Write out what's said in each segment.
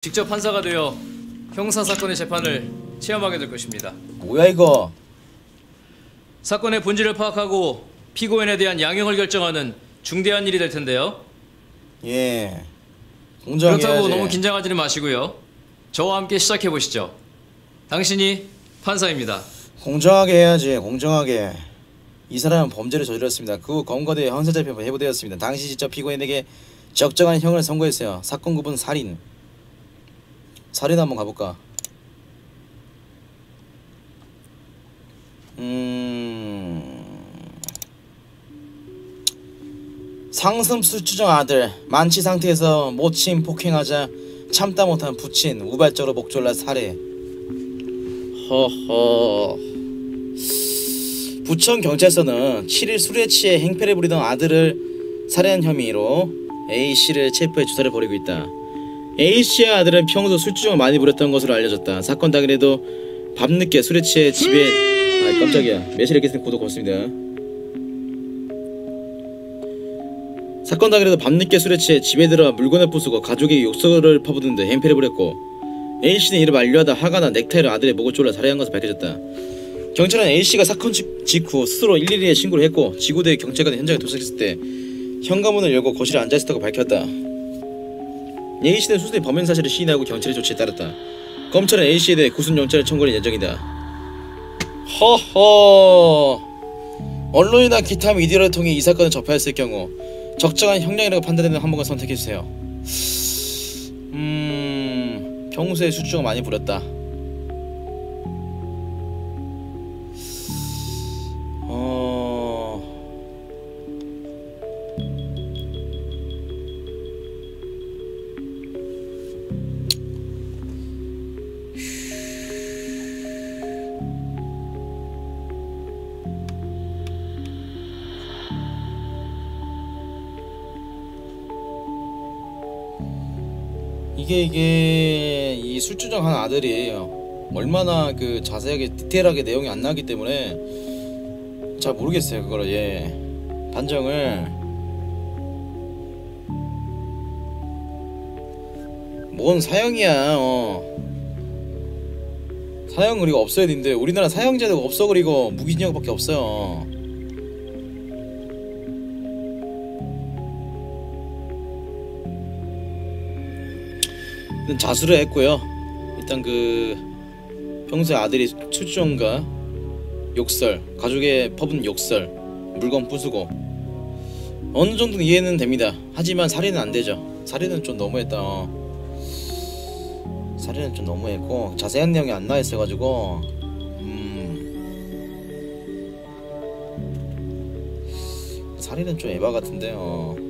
직접 판사가 되어 형사사건의 재판을 체험하게 될 것입니다. 뭐야 이거? 사건의 본질을 파악하고 피고인에 대한 양형을 결정하는 중대한 일이 될 텐데요. 예. 공정해야지. 그렇다고 너무 긴장하지는 마시고요. 저와 함께 시작해 보시죠. 당신이 판사입니다. 공정하게 해야지. 공정하게. 이 사람은 범죄를 저질렀습니다. 그 후 검거되어 형사재판이 회부되었습니다. 당시 직접 피고인에게 적정한 형을 선고했어요. 사건 구분 살인. 살인 한번 가볼까? 상습 추정 아들 만취 상태에서 모친 폭행하자 참다 못한 부친 우발적으로 목졸라 살해. 허허. 부천 경찰서는 7일 술에 취해 행패를 부리던 아들을 살해한 혐의로 A씨를 체포해 조사를 벌이고 있다. A씨의 아들은 평소 술주정을 많이 부렸던 것으로 알려졌다. 사건 당일에도 밤늦게 술에 취해 집에 깜짝이야. 매실에게서 구독 고맙습니다. 사건 당일에도 밤늦게 술에 취해 집에 들어와 물건을 부수고 가족에게 욕설을 퍼부은 등 행패를 부렸고 A씨는 이를 만류하다 화가 나 넥타이로 아들의 목을 졸라 살해한 것으로 밝혀졌다. 경찰은 A씨가 사건 직후 스스로 112에 신고를 했고 지구대 경찰관이 현장에 도착했을 때 현관문을 열고 거실에 앉아있었다고 밝혔다. A씨는 수술의 범행 사실을 시인하고 경찰의 조치에 따랐다. 검찰은 A씨에 대해 구속영장을 청구할 예정이다. 허허. 언론이나 기타 미디어를 통해 이 사건을 접하였을 경우 적정한 형량이라고 판단되는 항목을 선택해주세요. 평소에 술주정을 많이 부렸다. 이게 이 술주정한 아들이 얼마나 그 자세하게 디테일하게 내용이 안 나기 때문에 잘 모르겠어요 그거를. 예. 판정을 뭔 사형이야. 사형 그리고 없어야 되는데 우리나라 사형제도가 없어. 그리고 무기징역밖에 없어요. 자수를 했고요. 일단 그 평소에 아들이 술주정과 욕설, 가족의 퍼붓는 욕설, 물건 부수고 어느 정도는 이해는 됩니다. 하지만 살인은 안 되죠. 살인은 좀 너무했다. 살인은 좀 너무했고 자세한 내용이 안 나와 있어가지고 살인은 좀 에바 같은데요.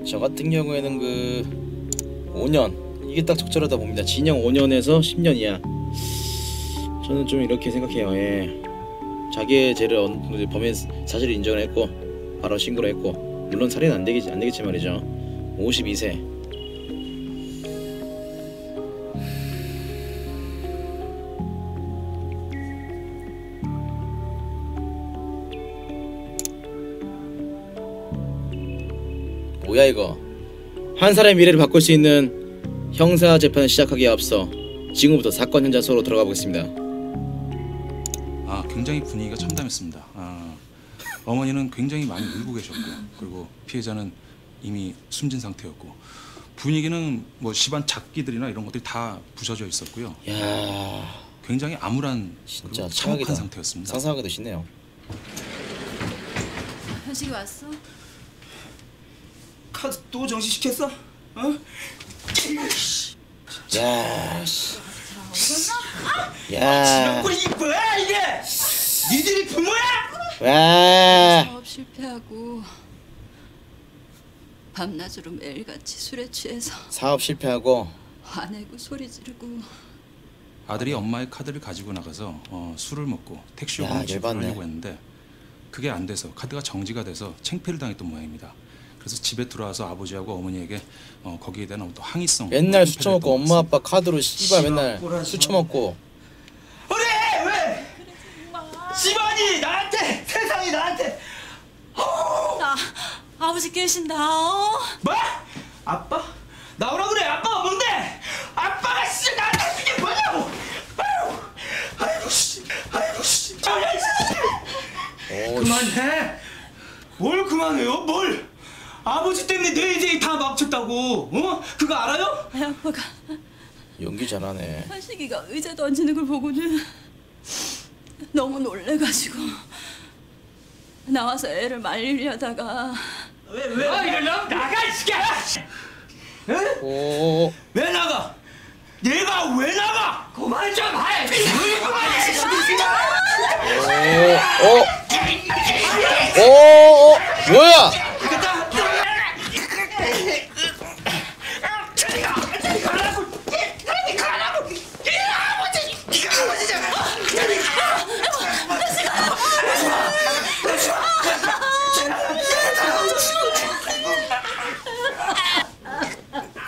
저 같은 경우에는 그 5년 이게 딱 적절하다 봅니다. 징역 5년에서 10년 이하. 저는 좀 이렇게 생각해요. 예. 자기의 죄를 범행 사실을 인정을 했고 바로 신고를 했고 물론 살인은 안 되겠지 말이죠. 52세. 뭐야 이거. 한 사람의 미래를 바꿀 수 있는 형사 재판을 시작하기에 앞서 지금부터 사건 현장 으로 들어가 보겠습니다. 굉장히 분위기가 참담했습니다. 어머니는 굉장히 많이 울고 계셨고요. 그리고 피해자는 이미 숨진 상태였고 분위기는 뭐 집안 잡기들이나 이런 것들이 다 부서져 있었고요. 야, 굉장히 암울한 진짜 참혹한 상태였습니다. 상상하기도 싫네요. 현식이 왔어? 카드 또 정지시켰어? 야, 야, 지난번에 이게 뭐야 이게? 니들이 부모야? 와, 사업 실패하고 밤낮으로 매일같이 술에 취해서 사업 실패하고 화내고 소리 지르고. 아들이 엄마의 카드를 가지고 나가서 술을 먹고 택시 야, 요금을 열받네. 지불하려고 했는데 그게 안 돼서 카드가 정지가 돼서 창피를 당했던 모양입니다. 그래서 집에 들어와서 아버지하고 어머니에게 거기에 대한 어떤 항의성 맨날 술 처먹고 엄마 아빠 카드로 씨발 맨날 술 처먹고. 그래 왜? 집안이 나한테 세상이 나한테 나 아버지 계신다. 뭐? 아빠? 나오라 그래. 아빠가 뭔데? 아빠가 씨 나한테 이게 뭐냐고. 아이고 씨. 아이고 씨. 그만해. 뭘 그만해요? 뭘? 아버지 때문에 내 인생이 다 막혔다고. 어? 그거 알아요? 아빠가 연기 잘하네. 한식이가 의자 던지는 걸 보고는 너무 놀래가지고 나와서 애를 말리려다가 왜 이러려면 나가 이 새끼야. 에? 오. 왜 나가? 얘가 왜 나가? 그만 좀 해. 오. 뭐야?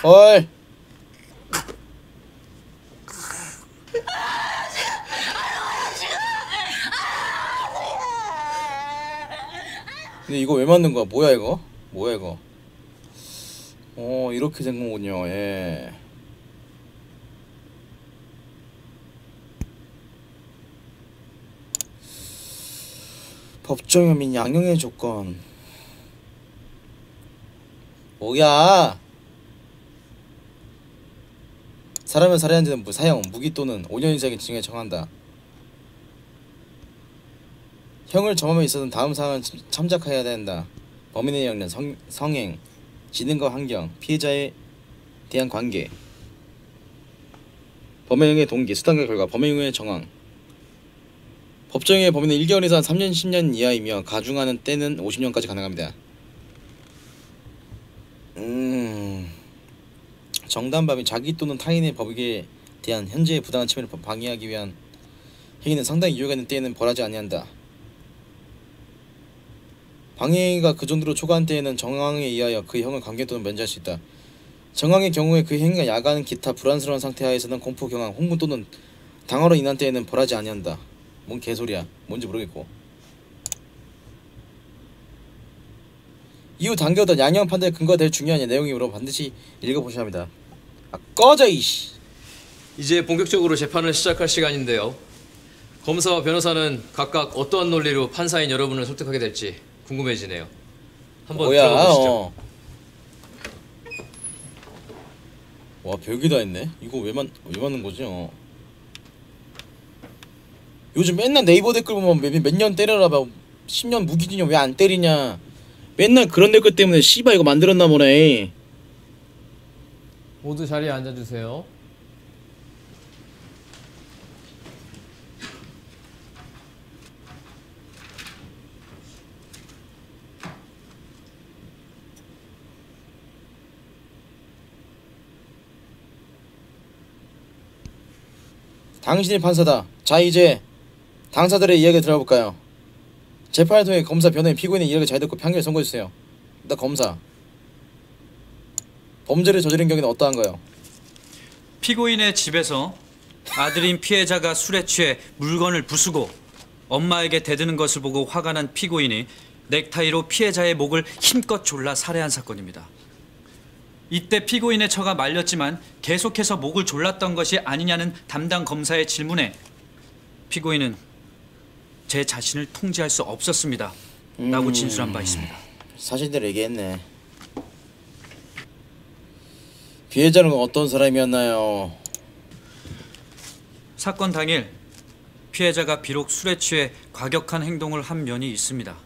헐. 근데 이거 왜 만든 거야? 뭐야 이거? 뭐야 이거? 이렇게 된 거군요. 예. 법정형 및 양형의 조건. 뭐야? 사람을 살해한 데는 사형, 무기 또는 5년 이상의 징역에 처한다. 형을 정함에 있어서는 다음 사항을 참작해야 된다. 범인의 연령, 성행, 지능과 환경, 피해자에 대한 관계, 범행의 동기, 수단과 결과, 범행의 정황. 법정의 범인은 1개월 이상 3년 10년 이하이며 가중하는 때는 50년까지 가능합니다. 정당범인 자기 또는 타인의 법익에 대한 현재의 부당한 침해를 방해하기 위한 행위는 상당히 이유가 있는 때에는 벌하지 아니한다. 방해가 그 정도로 초과한 때에는 정황에 의하여 그 형을 감경 또는 면제할 수 있다. 정황의 경우에 그 행위가 야간 기타 불안스러운 상태 하에서는 공포, 경황, 홍분 또는 당화로 인한 때에는 벌하지 아니한다. 뭔 개소리야. 뭔지 모르겠고. 이후 당겨던 양형 판단의 근거가 될 중요한 내용이므로 반드시 읽어보셔야 합니다. 아 꺼져 이씨. 이제 본격적으로 재판을 시작할 시간인데요. 검사와 변호사는 각각 어떠한 논리로 판사인 여러분을 설득하게 될지 궁금해지네요. 한번 뭐야? 들어가 보시죠. 와 별게 다 있네. 이거 왜 만든 거지? 요즘 맨날 네이버 댓글 보면 몇 년 때려라 막 10년 무기징역 왜 안 때리냐. 맨날 그런 댓글 때문에 씨발 이거 만들었나 보네. 모두 자리에 앉아주세요. 당신이 판사다. 자 이제 당사들의 이야기를 들어볼까요? 재판을 통해 검사, 변호인, 피고인의 이야기를 잘 듣고 판결을 선고해주세요. 일단 검사. 범죄를 저지른 경우는 어떠한가요? 피고인의 집에서 아들인 피해자가 술에 취해 물건을 부수고 엄마에게 대드는 것을 보고 화가 난 피고인이 넥타이로 피해자의 목을 힘껏 졸라 살해한 사건입니다. 이때 피고인의 처가 말렸지만 계속해서 목을 졸랐던 것이 아니냐는 담당 검사의 질문에 피고인은 제 자신을 통제할 수 없었습니다 라고 진술한 바 있습니다. 사실대로 얘기했네. 피해자는 어떤 사람이었나요? 사건 당일 피해자가 비록 술에 취해 과격한 행동을 한 면이 있습니다.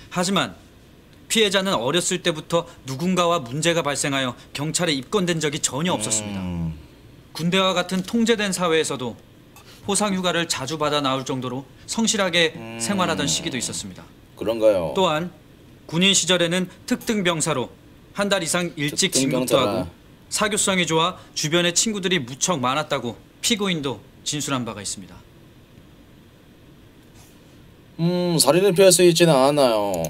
하지만 피해자는 어렸을 때부터 누군가와 문제가 발생하여 경찰에 입건된 적이 전혀 없었습니다. 군대와 같은 통제된 사회에서도 포상휴가를 자주 받아 나올 정도로 성실하게 생활하던 시기도 있었습니다. 그런가요? 또한 군인 시절에는 특등병사로 한 달 이상 일찍 진급도 특등병사라. 하고 사교성이 좋아 주변에 친구들이 무척 많았다고 피고인도 진술한 바가 있습니다. 살인을 피할 수 있지는 않아요.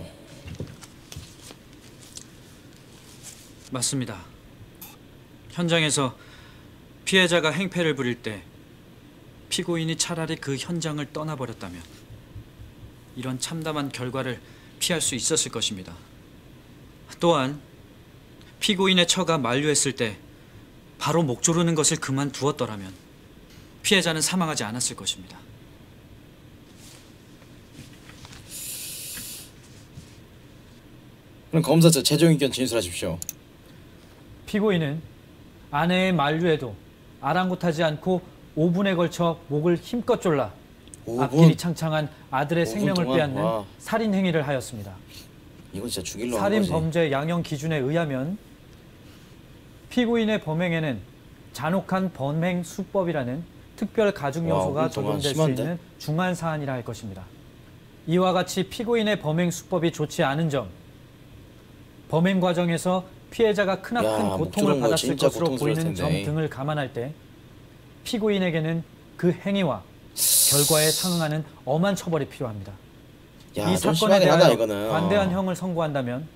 맞습니다. 현장에서 피해자가 행패를 부릴 때 피고인이 차라리 그 현장을 떠나버렸다면 이런 참담한 결과를 피할 수 있었을 것입니다. 또한 피고인의 처가 만류했을 때 바로 목 조르는 것을 그만두었더라면 피해자는 사망하지 않았을 것입니다. 그럼 검사자 최종 의견 진술하십시오. 피고인은 아내의 만류에도 아랑곳하지 않고 5분에 걸쳐 목을 힘껏 졸라 5분? 앞길이 창창한 아들의 5분 생명을 동안? 빼앗는 와. 살인 행위를 하였습니다. 이건 진짜 죽일로 한 살인 거지. 범죄 양형 기준에 의하면 피고인의 범행에는 잔혹한 범행 수법이라는 특별 가중 와, 요소가 5분 동안 적용될 수 심한데? 있는 중한 사안이라 할 것입니다. 이와 같이 피고인의 범행 수법이 좋지 않은 점, 범행 과정에서 피해자가 크나큰 야, 고통을 목조른 거 받았을 진짜 것으로 고통스러울 보이는 점 텐데. 등을 감안할 때 피고인에게는 그 행위와 결과에 상응하는 엄한 처벌이 필요합니다. 야, 이 좀 사건에 심하긴 하다 대하여 이거는. 관대한 형을 선고한다면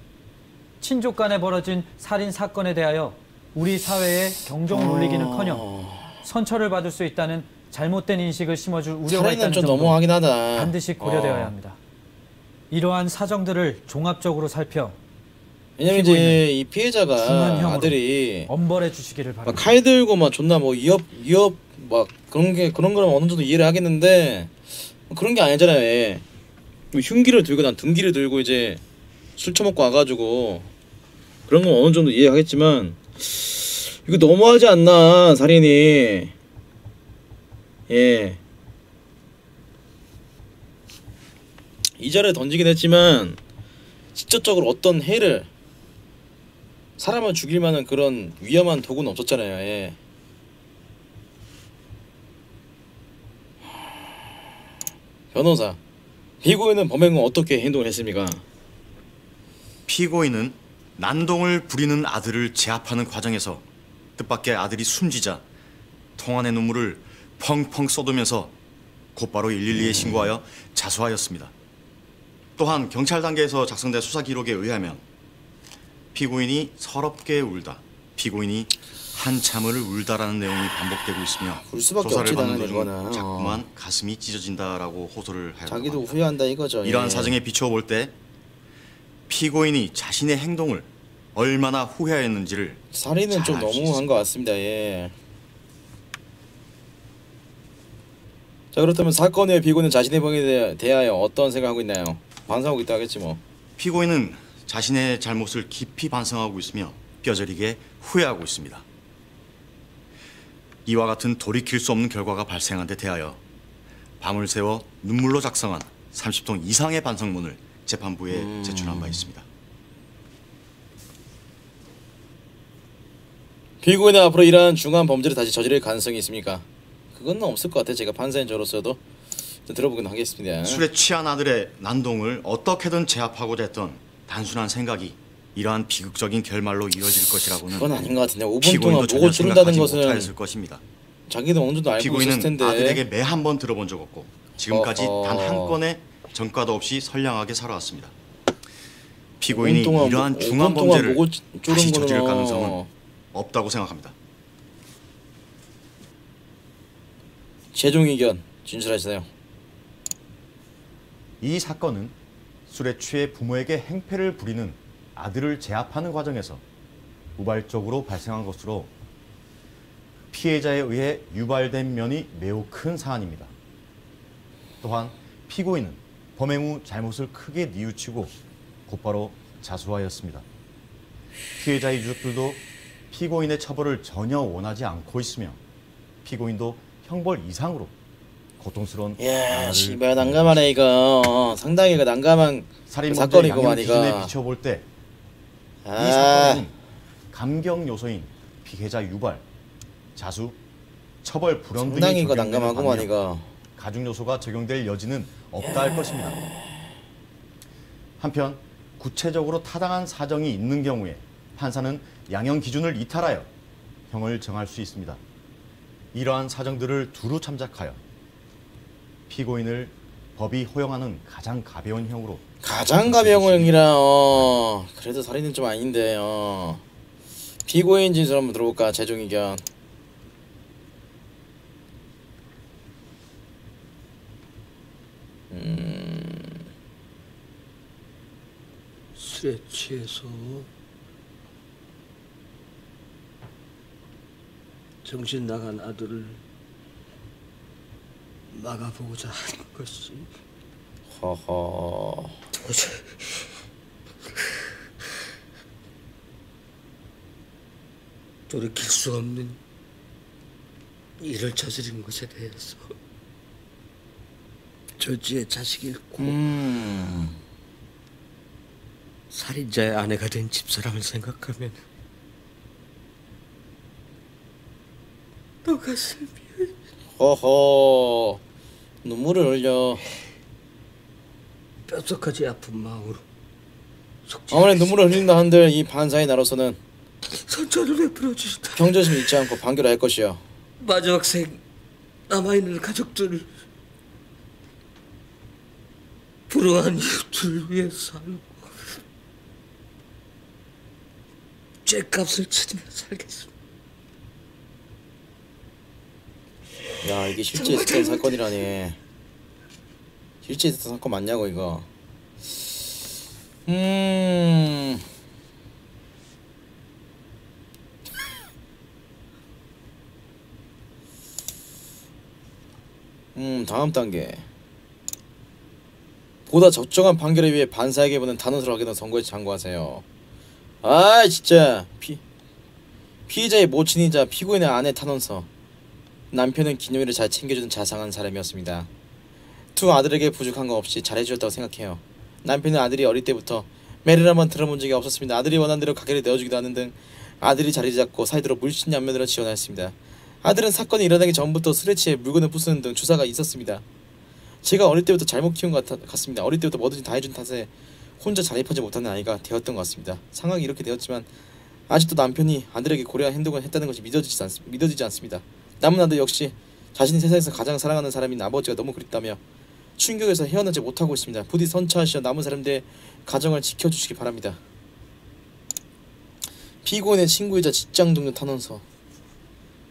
친족 간에 벌어진 살인 사건에 대하여 우리 사회에 경종을 울리기는커녕 선처를 받을 수 있다는 잘못된 인식을 심어줄 우려가 살인은 있다는 좀 점도 너무하긴 하다. 반드시 고려되어야 합니다. 이러한 사정들을 종합적으로 살펴 왜냐면 피고인은 이제 이 피해자가 중한형으로 아들이 엄벌해 주시기를 막 바랍니다. 칼 들고 막 존나 뭐 위협 막 그런 거는 어느 정도 이해를 하겠는데 그런 게 아니잖아요. 얘. 뭐 흉기를 들고 난 등기를 들고 이제 술 처먹고 와가지고 그런 건 어느 정도 이해하겠지만 이거 너무하지 않나 살인이. 예. 이자를 던지긴 했지만 직접적으로 어떤 해를 사람을 죽일 만한 그런 위험한 도구는 없었잖아요. 예. 변호사, 피고인은 범행 후 어떻게 행동을 했습니까? 피고인은 난동을 부리는 아들을 제압하는 과정에서 뜻밖의 아들이 숨지자 통안의 눈물을 펑펑 쏟으면서 곧바로 112에 신고하여 자수하였습니다. 또한 경찰 단계에서 작성된 수사 기록에 의하면 피고인이 서럽게 울다, 피고인이 한참을 울다라는 내용이 반복되고 있으며 울 수밖에 조사를 없지, 받는 당연히 도중 이거는. 자꾸만 가슴이 찢어진다라고 호소를 하였다고 자기도 합니다. 후회한다 이거죠. 이러한 예. 사정에 비추어 볼 때 피고인이 자신의 행동을 얼마나 후회하였는지를 살인은 잘 좀 알수 너무한 있습니다. 것 같습니다. 예. 자, 그렇다면 사건 후에 피고는 자신의 범행에 대하여 어떤 생각하고 있나요? 반성하고 있다 하겠지 뭐. 피고인은 자신의 잘못을 깊이 반성하고 있으며 뼈저리게 후회하고 있습니다. 이와 같은 돌이킬 수 없는 결과가 발생한 데 대하여 밤을 새워 눈물로 작성한 30통 이상의 반성문을 재판부에 제출한 바 있습니다. 피고인은 앞으로 이러한 중한 범죄를 다시 저지를 가능성이 있습니까? 그건 없을 것 같아. 제가 판사인 저로서도 들어보긴 하겠습니다. 술에 취한 아들의 난동을 어떻게든 제압하고자 했던 단순한 생각이 이러한 비극적인 결말로 이어질 것이라고는 그건 아닌 것 같은데 5분 동안 피고인도 전혀 목을 조른다는 생각하지 것은 못하였을 것입니다. 자기도 어느 정도 알고 있었을 피고인은 텐데. 아들에게 매 한 번 들어본 적 없고 지금까지 어허. 단 한 건의 전과도 없이 선량하게 살아왔습니다. 피고인이 5분 동안 이러한 목- 중한 5분 동안 범죄를 목을 조른 다시 저지를 거는 가능성은 없다고 생각합니다. 최종 의견 진술하시나요? 이 사건은 술에 취해 부모에게 행패를 부리는 아들을 제압하는 과정에서 우발적으로 발생한 것으로 피해자에 의해 유발된 면이 매우 큰 사안입니다. 또한 피고인은 범행 후 잘못을 크게 뉘우치고 곧바로 자수하였습니다. 피해자의 유족들도 피고인의 처벌을 전혀 원하지 않고 있으며 피고인도 형벌 이상으로 고통스러운 이야 나날을 씨발 난감하네 이거. 상당히 이거 난감한 살인 사건이구만, 범죄 양형 기준에 이거. 비춰볼 때 이 아, 사건에는 감경 요소인 피해자 유발, 자수, 처벌 불원 등이 상당히 이거 적용되는 난감하구만 반면 이거. 가중 요소가 적용될 여지는 없다 할 것입니다. 한편 구체적으로 타당한 사정이 있는 경우에 판사는 양형 기준을 이탈하여 형을 정할 수 있습니다. 이러한 사정들을 두루 참작하여 피고인을 법이 허용하는 가장 가벼운 형으로 가장 가벼운 형이라 그래도 살인은 좀 아닌데 피고인 진술 한번 들어볼까. 최종 의견. 술에 취해서 정신 나간 아들을 막아보고자 한 것이 허허. 도저히 돌이킬 수 없는 일을 저지른 것에 대해서 조지의 자식이 잃고 살인자의 아내가 된 집사람을 생각하면 너 가슴이 허허. 눈물을 흘려. 뼛속까지 아픈 마음으로 아무리 눈물을 흘린다 한들 이 판사의 나로서는 선처를 베풀어 주시다. 경전심 잊지 않고 판결할 것이요. 마지막 생 남아있는 가족들을 불우한 이웃들을 위해 살고 죗값을 치르며 살겠습니다. 야, 이게 실제 있었던 사건이라니. 실제 있었던 사건 맞냐고 이거. 다음 단계. 보다 적정한 판결을 위해 판사에게 보낸 탄원서를 하게 된 선고에 참고하세요. 아 진짜 피해자의 모친이자 피고인의 아내 탄원서. 남편은 기념일을 잘 챙겨주는 자상한 사람이었습니다. 두 아들에게 부족한 거 없이 잘해주었다고 생각해요. 남편은 아들이 어릴 때부터 매를 한번 들어본 적이 없었습니다. 아들이 원하는 대로 가게를 내어주기도 하는 등 아들이 자리 잡고 사이드로 물씬 양면으로 지원하였습니다. 아들은 사건이 일어나기 전부터 술에 취해 물건을 부수는 등 주사가 있었습니다. 제가 어릴 때부터 잘못 키운 것 같습니다. 어릴 때부터 뭐든지 다 해준 탓에 혼자 자립하지 못하는 아이가 되었던 것 같습니다. 상황이 이렇게 되었지만 아직도 남편이 아들에게 고려한 행동을 했다는 것이 믿어지지 않습니다. 남은 아들 역시 자신이 세상에서 가장 사랑하는 사람인 아버지가 너무 그립다며 충격에서 헤어나지 못하고 있습니다. 부디 선처하시어 남은 사람들의 가정을 지켜주시기 바랍니다. 피고인의 친구이자 직장 동료 탄원서.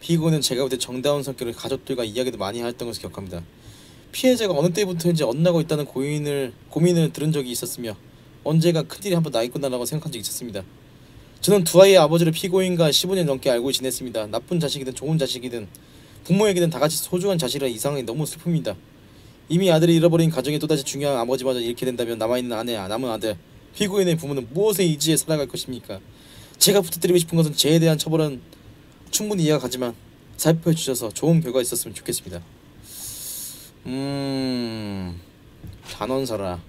피고인은 제가 볼 때 정다운 성격을 가족들과 이야기도 많이 하였던 것을 기억합니다. 피해자가 어느 때부터인지 엇나고 있다는 고민을 들은 적이 있었으며 언제가 큰일이 한번 나 있구나라고 생각한 적이 있었습니다. 저는 두 아이의 아버지를 피고인과 15년 넘게 알고 지냈습니다. 나쁜 자식이든 좋은 자식이든 부모에게는 다같이 소중한 자식이라 이 상황이 너무 슬픕니다. 이미 아들이 잃어버린 가정에 또다시 중요한 아버지마저 잃게 된다면 남아있는 아내, 남은 아들, 피고인의 부모는 무엇에 의지해 살아갈 것입니까? 제가 부탁드리고 싶은 것은 죄에 대한 처벌은 충분히 이해가 가지만 살펴해 주셔서 좋은 결과가 있었으면 좋겠습니다. 단원서라.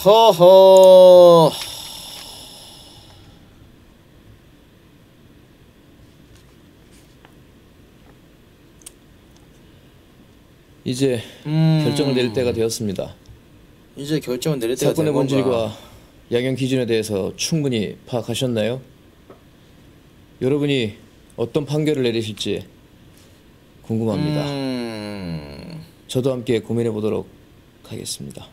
허허. 이제 결정을 내릴 때가 되었습니다. 이제 결정을 내릴 때가 사건의 된 건가? 본질과 양형 기준에 대해서 충분히 파악하셨나요? 여러분이 어떤 판결을 내리실지 궁금합니다. 저도 함께 고민해 보도록 하겠습니다.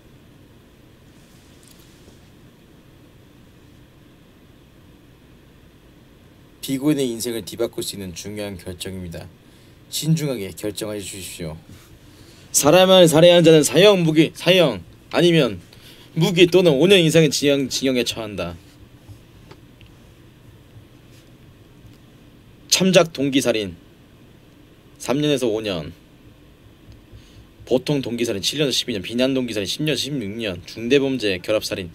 피고인의 인생을 뒤바꿀 수 있는 중요한 결정입니다. 신중하게 결정해 주십시오. 사람을 살해한 자는 사형 아니면 무기 또는 5년 이상의 징역에 처한다. 참작 동기살인 3년에서 5년, 보통 동기살인 7년에서 12년, 비난 동기살인 10년에서 16년, 중대범죄 결합살인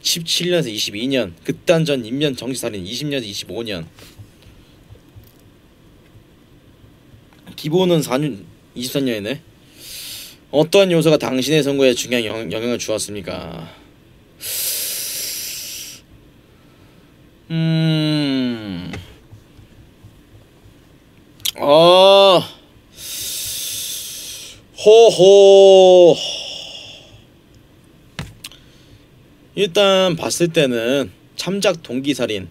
17년에서 22년, 극단전 인면 정치살인 20년에서 25년. 기본은 4년 23년이네. 어떠한 요소가 당신의 선거에 중요한 영향을 주었습니까? 호호. 일단 봤을 때는 참작 동기살인,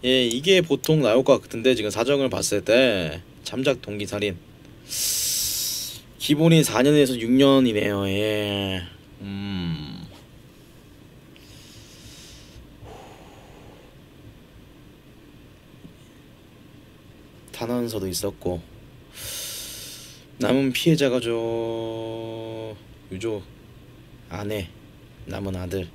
예, 이게 보통 나올 것 같은데 지금 사정을 봤을 때 참작 동기살인 기본이 4년에서 6년이네요. 예. 탄원서도 있었고 남은 피해자가 유족 아내, 남은 아들.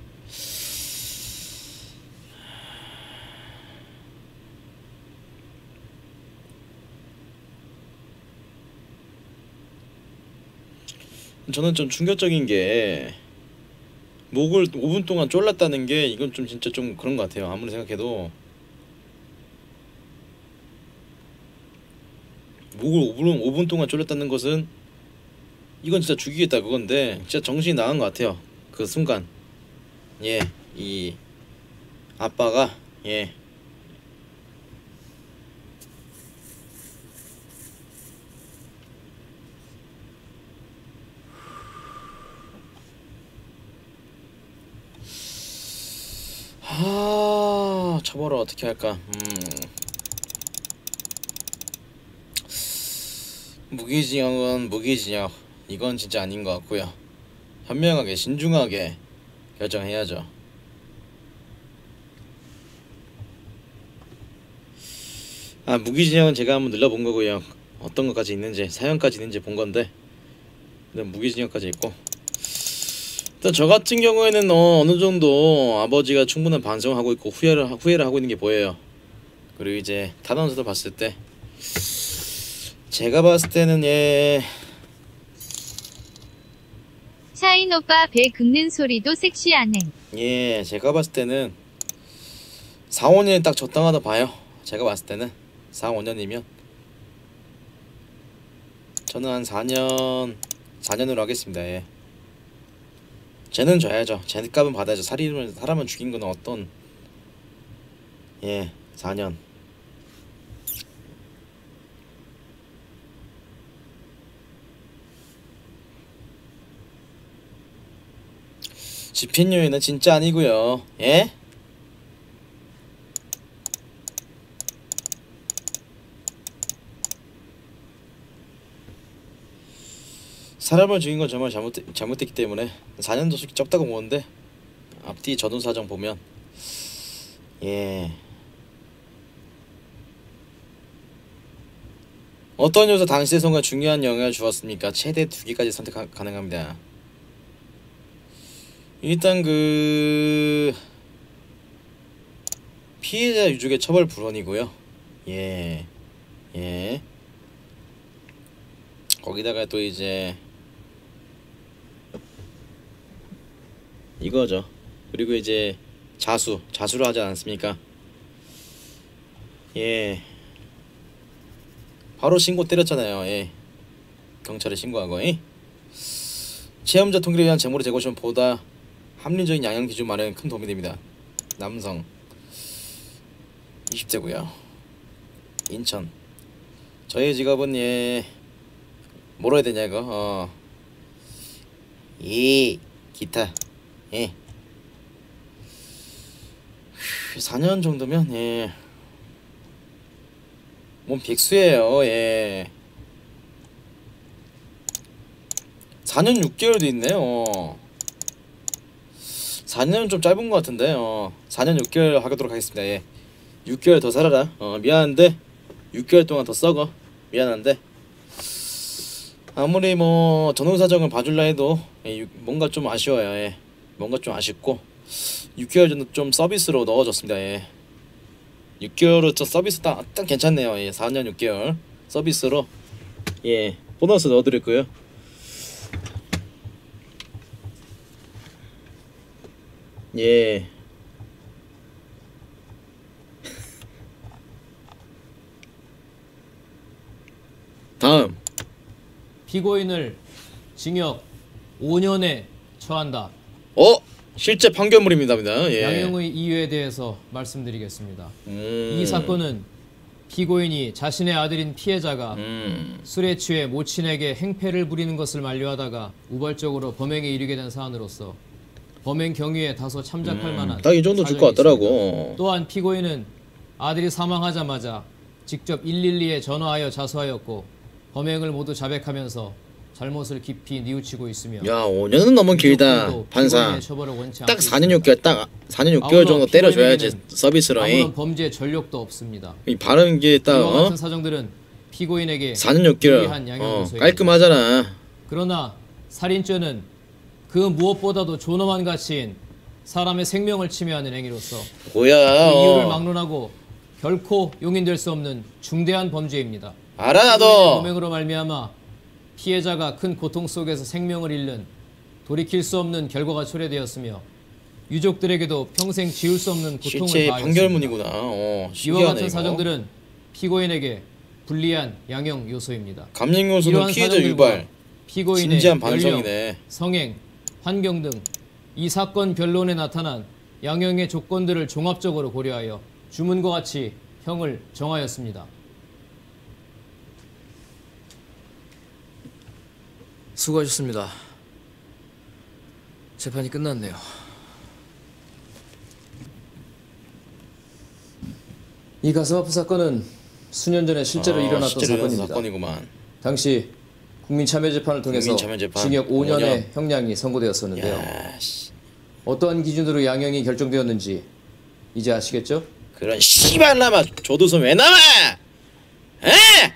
저는 좀 충격적인 게 목을 5분 동안 졸랐다는 게 이건 좀 진짜 좀 그런 것 같아요. 아무리 생각해도 목을 5분 동안 졸랐다는 것은 이건 진짜 죽이겠다 그건데 진짜 정신이 나간 것 같아요. 그 순간 예, 이 아빠가 예 처벌을 어떻게 할까? 무기징역은 무기징역. 이건 진짜 아닌 것 같고요. 현명하게 신중하게 결정해야죠. 무기징역은 제가 한번 눌러본 거고요. 어떤 것까지 있는지 사형까지 있는지 본 건데 일단 무기징역까지 있고 일단 저 같은 경우에는 어느 정도 아버지가 충분한 반성을 하고 있고 후회를 하고 있는 게 보여요. 그리고 이제 타던서도 봤을 때 제가 봤을 때는 예 샤인 오빠 배 긁는 소리도 섹시하네. 예 제가 봤을 때는 4, 5년이 딱 적당하다 봐요. 제가 봤을 때는 4, 5년이면 저는 한 4년으로 하겠습니다. 예. 쟤는 줘야죠. 쟤 값은 받아야죠. 사람을 죽인 건 어떤 예 4년. 집행유예는 진짜 아니고요. 예? 사람을 죽인 건 정말 잘못됐기 때문에 4년도 솔직히 적다고 보는데 앞뒤 전후 사정 보면 예 어떤 요소 당시의 선거에 중요한 영향을 주었습니까? 최대 2개까지 선택 가능합니다. 일단 그 피해자 유족의 처벌 불원이고요. 예 거기다가 또 이제 이거죠. 그리고 이제 자수를 하지 않습니까? 예 바로 신고 때렸잖아요. 예 경찰에 신고하고 체험자 통계를 위한 재물의 재고시면 보다 합리적인 양형 기준 마련에 큰 도움이 됩니다. 남성 20대고요. 인천 저희 직업은 예 뭐라 해야 되냐 이거 기타 4년 정도면 몸 백수예요. 4년 6개월도 있네요. 4년은 좀 짧은 것 같은데 4년 6개월 하도록 하겠습니다. 6개월 더 살아라. 미안한데 6개월 동안 더 썩어. 미안한데 아무리 뭐 전후사정을 봐줄라 해도 뭔가 좀 아쉬워요. 뭔가 좀 아쉽고 6개월 정도 좀 서비스로 넣어줬습니다. 6개월은 좀 서비스 딱 괜찮네요. 4년 6개월 서비스로 보너스 넣어드렸고요. 다음 피고인을 징역 5년에 처한다. 실제 판결문입니다. 양형의 이유에 대해서 말씀드리겠습니다. 이 사건은 피고인이 자신의 아들인 피해자가 술에 취해 모친에게 행패를 부리는 것을 만류하다가 우발적으로 범행에 이르게 된 사안으로서 범행 경위에 다소 참작할 만한 딱 이 정도 줄 것 같더라고. 또한 피고인은 아들이 사망하자마자 직접 112에 전화하여 자수하였고 범행을 모두 자백하면서 잘못을 깊이 뉘우치고 있으며 야 5년은 너무 길다. 판사 딱 4년 6개월 딱 4년 6개월 정도 때려줘야지 서비스로. 아무런 범죄 전력도 없습니다. 이 발음 게 딱 이와 같은 사정들은 피고인에게 4년 6개월 깔끔하잖아. 그러나 살인죄는 그 무엇보다도 존엄한 가치인 사람의 생명을 침해하는 행위로서 뭐야? 그 이유를 막론하고 결코 용인될 수 없는 중대한 범죄입니다. 알아 나도. 피고인의 범행으로 말미암아 피해자가 큰 고통 속에서 생명을 잃는 돌이킬 수 없는 결과가 초래되었으며 유족들에게도 평생 지울 수 없는 고통을 실제 가하였습니다. 판결문이구나. 이와 신기하네 같은 이거. 사정들은 피고인에게 불리한 양형 요소입니다. 감형 요소는 이러한 피해자 사정들과 유발, 피고인의 진지한 연령, 반성이네. 성행, 환경 등 이 사건 변론에 나타난 양형의 조건들을 종합적으로 고려하여 주문과 같이 형을 정하였습니다. 수고하셨습니다. 재판이 끝났네요. 이 가슴 아픈 사건은 수년 전에 실제로 일어났던 실제로 일어난 사건입니다. 사건이구만. 당시 국민참여재판을 통해서 국민참여재판. 징역 5년의 5년. 형량이 선고되었었는데요. 야, 씨. 어떠한 기준으로 양형이 결정되었는지 이제 아시겠죠? 그런 씨발라마 조도서 왜 나와? 에?